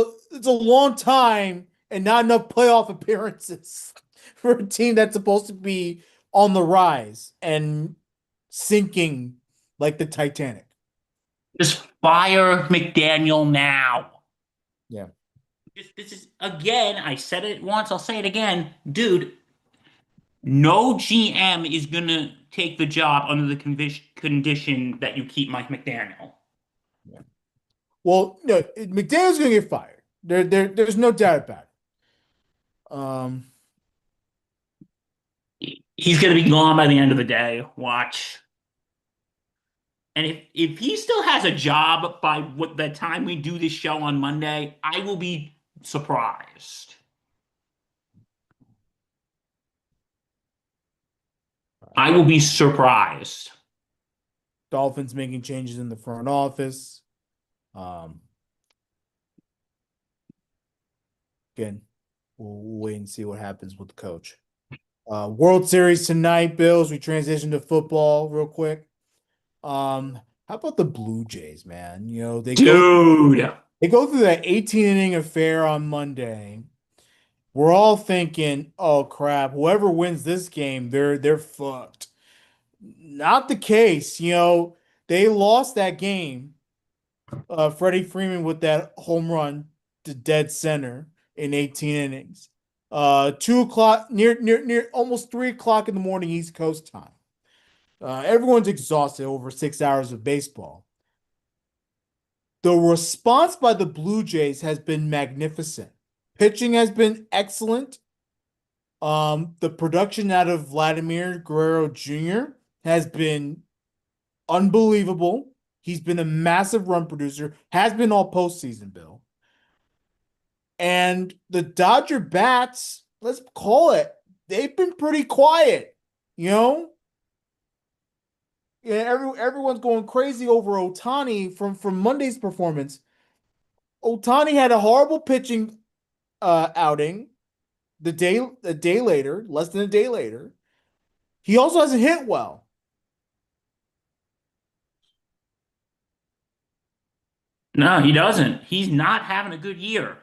a long time and not enough playoff appearances for a team that's supposed to be on the rise and sinking like the Titanic. just fire McDaniel now. Yeah. This is again, I said it once, I'll say it again. Dude, no GM is gonna take the job under the condition that you keep Mike McDaniel. Yeah. Well, no, McDaniel's gonna get fired. There's no doubt about it. He's gonna be gone by the end of the day. Watch. And if he still has a job by what the time we do this show on Monday, I will be surprised. I will be surprised. Dolphins making changes in the front office. Um, Again, we'll wait and see what happens with the coach. World Series tonight, Bills. We transition to football real quick. How about the Blue Jays, man? Dude. They go through that 18 inning affair on Monday. We're all thinking, "Oh crap! Whoever wins this game, they're fucked." Not the case. They lost that game. Freddie Freeman with that home run to dead center in 18 innings. 2 o'clock, near almost 3 o'clock in the morning East Coast time. Everyone's exhausted over 6 hours of baseball. The response by the Blue Jays has been magnificent. Pitching has been excellent. The production out of Vladimir Guerrero Jr. has been unbelievable. He's been a massive run producer, has been all postseason, Bill. And the Dodger bats, let's call it, they've been pretty quiet. You know, yeah, everyone's going crazy over Ohtani from Monday's performance. Ohtani had a horrible pitching outing a day later, less than a day later. He also hasn't hit well. No, he doesn't. He's not having a good year.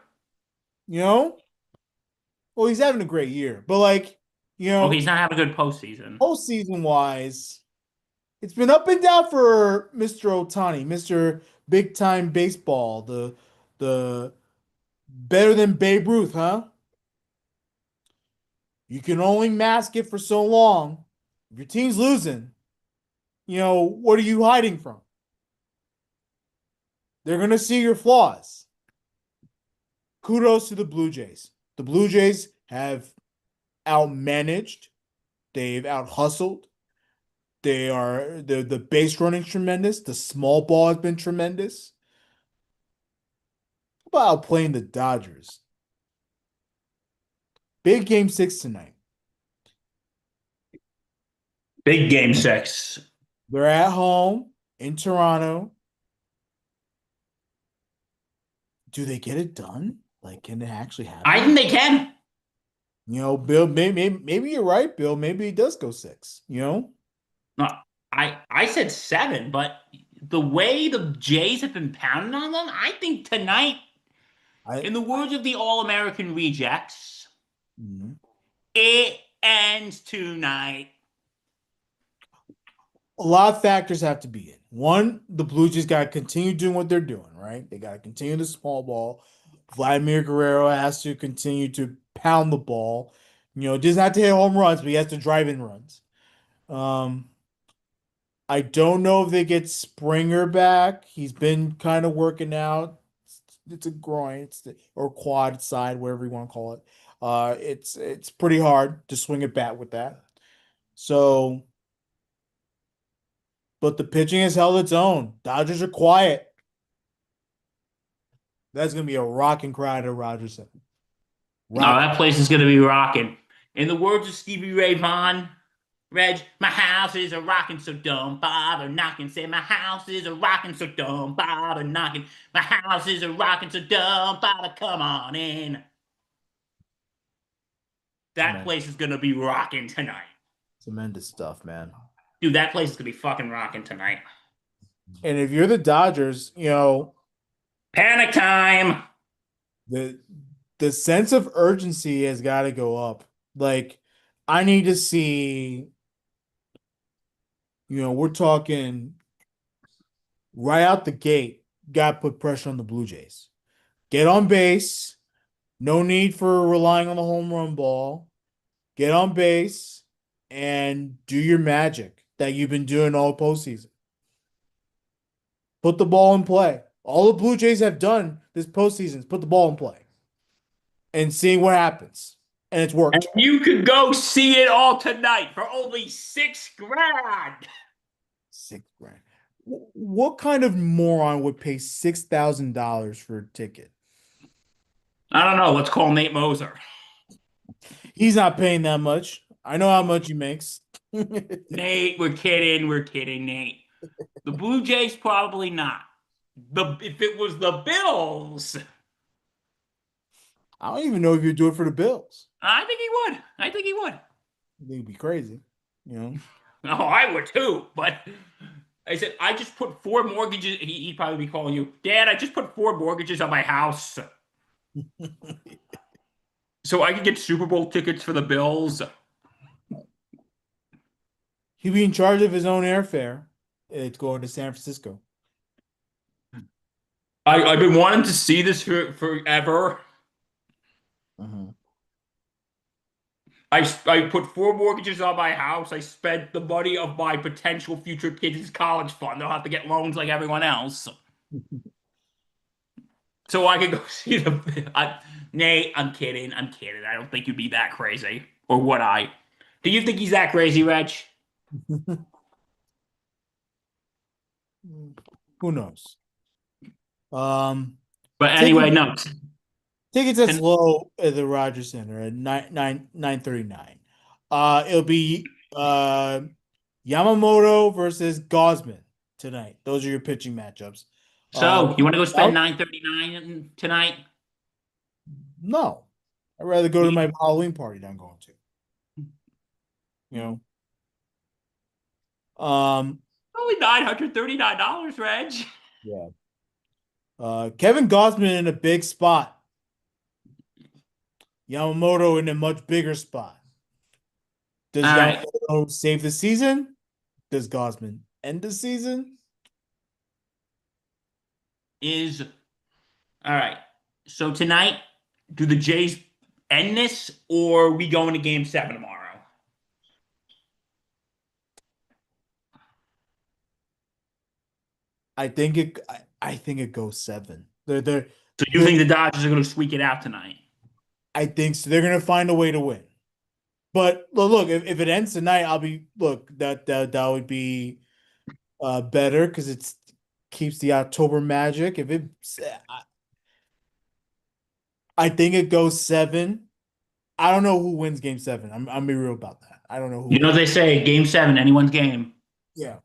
You know, well, he's having a great year, but like, Well, he's not having a good postseason. postseason wise, it's been up and down for Mr. Otani, Mr. Big Time Baseball, the better than Babe Ruth, huh? You can only mask it for so long. If your team's losing, what are you hiding from? They're gonna see your flaws. Kudos to the Blue Jays. The Blue Jays have outmanaged, they've out hustled. The base running tremendous. The small ball has been tremendous. How about playing the Dodgers? Big game six tonight. Big game six. They're at home in Toronto. Do they get it done? Like, can it actually I happen? think they can. Bill, maybe you're right, Bill. Maybe it does go six. No, I said seven, but the way the Jays have been pounding on them, I think tonight, I in the words of the All-American rejects, mhm. it ends tonight. A lot of factors have to be in. One, the Blue Jays got to continue doing what they're doing, right? They got to continue the small ball. Vladimir Guerrero has to continue to pound the ball. Doesn't have to hit home runs, but he has to drive in runs. Um, I don't know if they get Springer back. He's been kind of working out. It's a groin, or quad side, whatever you want to call it. It's pretty hard to swing it back with that. So, but the pitching has held its own. Dodgers are quiet. That's gonna be a rocking crowd at Rogers Center. No, Rock. that place is gonna be rocking. In the words of Stevie Ray Vaughan, Reg, my house is a rocking, so don't bother knocking. Say my house is a rocking, so don't bother knocking. My house is a rocking, so don't bother come on in. That Tremendous, place is gonna be rocking tonight. tremendous stuff, man. Dude, that place is gonna be fucking rocking tonight. And if you're the Dodgers, Panic time. the the sense of urgency has got to go up. Like, I need to see, we're talking right out the gate, got to put pressure on the Blue Jays. Get on base. No need for relying on the home run ball. Get on base and do your magic that you've been doing all postseason. Put the ball in play. All the Blue Jays have done this postseason is put the ball in play and seeing what happens. And it's And worked. you could go see it all tonight for only 6 grand. $6,000. What kind of moron would pay $6,000 for a ticket? I don't know. Let's call Nate Moser. He's not paying that much. I know how much he makes. Nate, we're kidding. We're kidding, Nate. The Blue Jays probably not. If it was the Bills, I don't even know if you'd do it for the Bills. I think he would. I think he would. I think it'd be crazy, you know. Oh, I would too. But I said I just put 4 mortgages. He'd probably be calling you, Dad. I just put 4 mortgages on my house, so I could get Super Bowl tickets for the Bills. He'd be in charge of his own airfare. It's going to San Francisco. I've been wanting to see this forever. Uh-huh. I put 4 mortgages on my house. I spent the money of my potential future kids' college fund. They'll have to get loans like everyone else. So I could go see Nate, I'm kidding. I'm kidding. I don't think you'd be that crazy. Or would I? Do you think he's that crazy, Reg? Who knows? Um, But tickets anyway, no. tickets as low at the Rogers Center at 939. It'll be Yamamoto versus Gosman tonight. Those are your pitching matchups. So you want to go spend Out? 939 tonight? No. I'd rather go to Me my Halloween party than I'm going to. You know. only $939, Reg. Yeah. Kevin Gosman in a big spot. Yamamoto in a much bigger spot. Does All right. Yamamoto save the season? Does Gosman end the season? Is all right. So tonight, do the Jays end this, or are we going to Game 7 tomorrow? I think it goes seven. So you They're think the Dodgers are going to squeak it out tonight? I think so. They're gonna find a way to win. But look, if it ends tonight, I'll be look that would be better because it's keeps the October magic. If it, I think it goes seven. I don't know who wins game seven. I'm be real about that. I don't know who You know wins. they say Game 7, anyone's game. Yeah.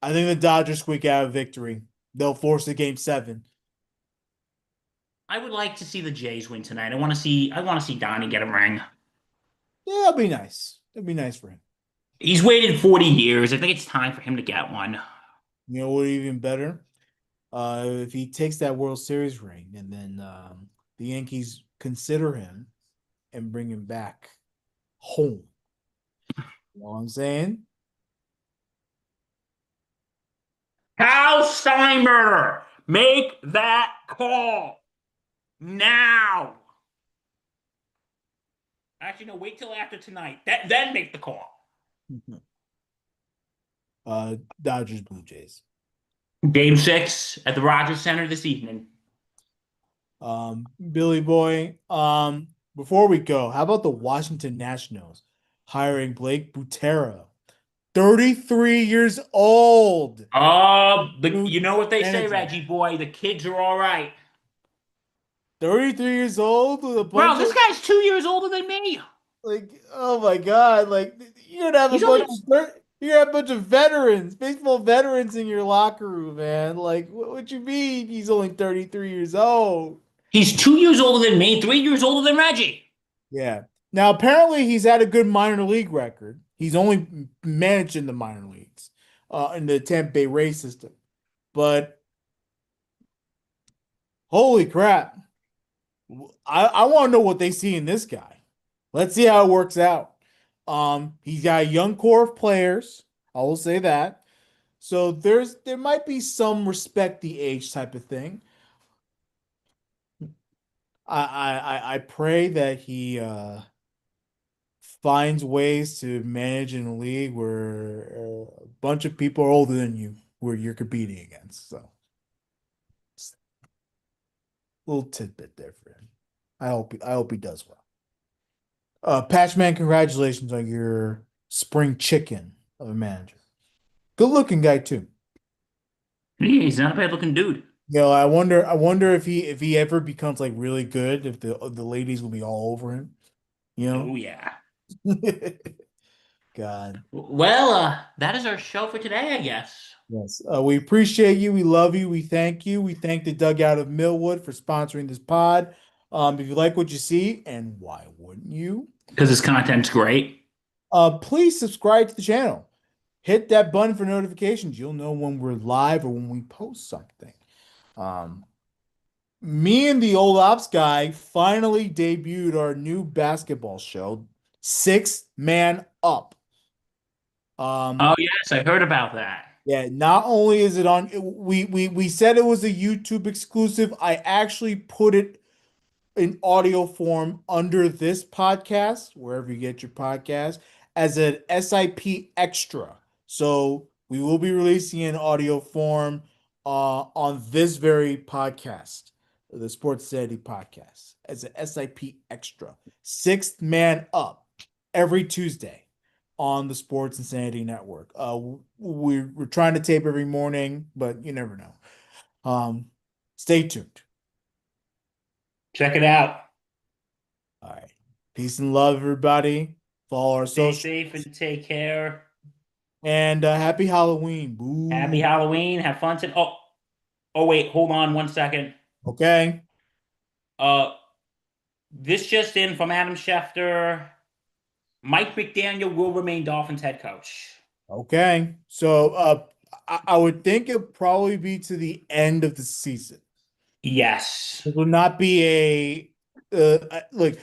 I think the Dodgers squeak out a victory. They'll force a game seven. I would like to see the Jays win tonight. I want to see Donnie get a ring. Yeah, it'll be nice. It'll be nice for him. He's waited 40 years. I think it's time for him to get one. You know what even better? If he takes that World Series ring and then the Yankees consider him and bring him back home. You know what I'm saying? Hal Steinbrenner, make that call now. Actually, no, wait till after tonight. Then make the call. Dodgers Blue Jays. Game 6 at the Rogers Center this evening. Billy Boy. Before we go, how about the Washington Nationals hiring Blake Butera, 33 years old. You know what they say, Manager. Reggie boy. The kids are all right. 33 years old with a Bro, bunch this of guy's 2 years older than me. like, oh my God, like you're gonna have a He's only you're gonna have a bunch of veterans, baseball veterans in your locker room, man. Like, what you mean he's only 33 years old? he's 2 years older than me, 3 years older than Reggie. Yeah. Now, apparently, he's had a good minor league record. He's only managed in the minor leagues, in the Tampa Bay Rays system. But holy crap, I want to know what they see in this guy. Let's see how it works out. He's got a young core of players. I will say that. So there might be some respect the age type of thing. I pray that he finds ways to manage in a league where a bunch of people are older than you, where you're competing against. So, it's a little tidbit there for him. I hope he does well. Patchman, congratulations on your spring chicken of a manager. Good looking guy too. Yeah, he's not a bad looking dude. You know, I wonder if he ever becomes like really good, if the ladies will be all over him. You Oh yeah. know, God. Well, that is our show for today, I guess. Yes. We appreciate you. We love you. We thank you. We thank the Dugout of Millwood for sponsoring this pod. If you like what you see, and why wouldn't you? Because his content's great. Please subscribe to the channel. Hit that button for notifications. You'll know when we're live or when we post something. Um, Me and the old ops guy finally debuted our new basketball show, Six Man Up. Oh yes, I heard about that. Yeah, not only is it on, we said it was a YouTube exclusive. I actually put it in audio form under this podcast, wherever you get your podcast, as an SIP extra. So we will be releasing in audio form on this very podcast, the Sports Sanity podcast, as an SIP extra. Sixth Man Up every Tuesday on the Sports Insanity Network. We're trying to tape every morning, but you never know. Stay tuned. Check it out. All right. Peace and love, everybody. Follow our Stay social safe and take care. and happy Halloween. Happy Boo. Halloween. Have fun. Oh wait, hold on 1 second. Okay. Uh, this just in from Adam Schefter. Mike McDaniel will remain Dolphins head coach. Okay. So I would think it'll probably be to the end of the season. Yes. It will not be look,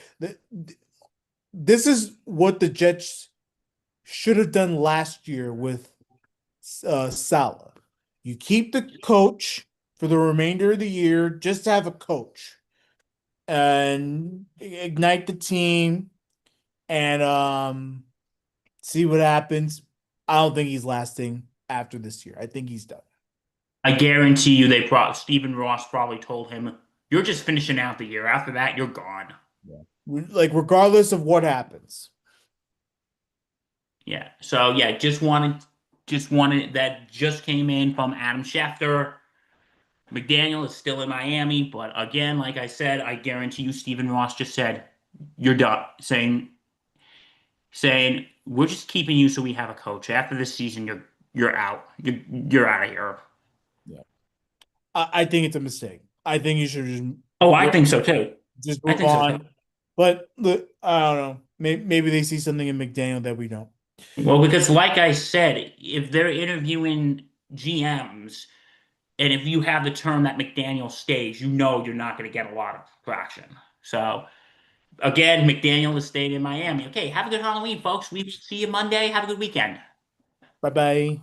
this is what the Jets should have done last year with Salah. You keep the coach for the remainder of the year, just to have a coach and ignite the team and see what happens. I don't think he's lasting after this year. I think he's done. I guarantee you, Stephen Ross probably told him, "You're just finishing out the year. After that, you're gone." Yeah. Like regardless of what happens. Yeah. So yeah, just wanted that just came in from Adam Schefter. McDaniel is still in Miami, but again, like I said, I guarantee you, Stephen Ross just said, "You're done." Saying, "We're just keeping you so we have a coach. After this season, you're out. You're out of here." Yeah. I think it's a mistake. I think you should Oh, I think so too. just I move think so too. on. But look, I don't know. Maybe they see something in McDaniel that we don't. Well, because like I said, if they're interviewing GMs, and if you have the term that McDaniel stays, you know you're not going to get a lot of traction. So again, McDaniel is staying in Miami. Okay, have a good Halloween, folks. We see you Monday. Have a good weekend. Bye bye.